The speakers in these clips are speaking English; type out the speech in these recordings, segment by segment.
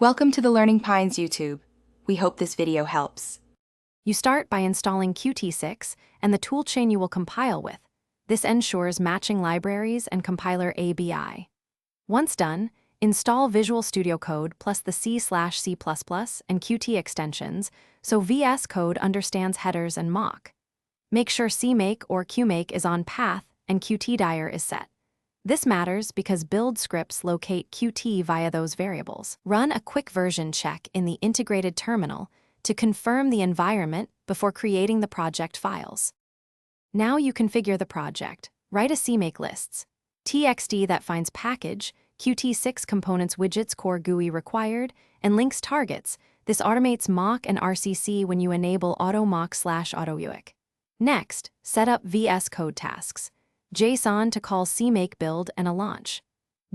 Welcome to the Learning Pines YouTube. We hope this video helps. You start by installing Qt6 and the toolchain you will compile with. This ensures matching libraries and compiler ABI. Once done, install Visual Studio Code plus the C/C++ and Qt extensions so VSCode understands headers and mock. Make sure CMake or QMake is on path and Qt_dir is set. This matters because build scripts locate Qt via those variables. Run a quick version check in the integrated terminal to confirm the environment before creating the project files. Now you configure the project. Write a CMake lists. TXT that finds package, Qt6 components widgets core GUI required, and links targets. This automates mock and RCC when you enable automock/autouic. Next, set up VSCode tasks. JSON to call CMake build and a launch.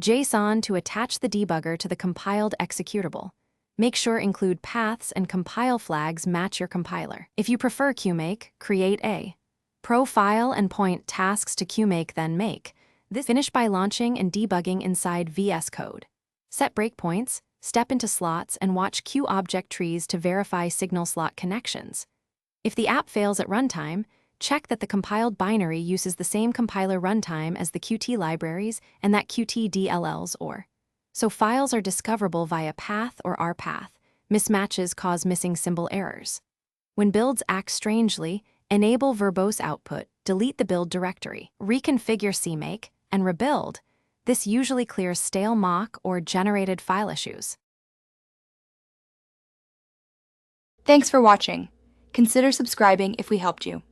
JSON to attach the debugger to the compiled executable. Make sure include paths and compile flags match your compiler. If you prefer QMake, create a profile and point tasks to QMake then make. This finish by launching and debugging inside VSCode. Set breakpoints, step into slots and watch QObject trees to verify signal slot connections. If the app fails at runtime, check that the compiled binary uses the same compiler runtime as the Qt libraries and that Qt DLLs so files are discoverable via path or rpath. Mismatches cause missing symbol errors. When builds act strangely, enable verbose output, delete the build directory, reconfigure CMake, and rebuild. This usually clears stale mock or generated file issues. Thanks for watching. Consider subscribing if we helped you.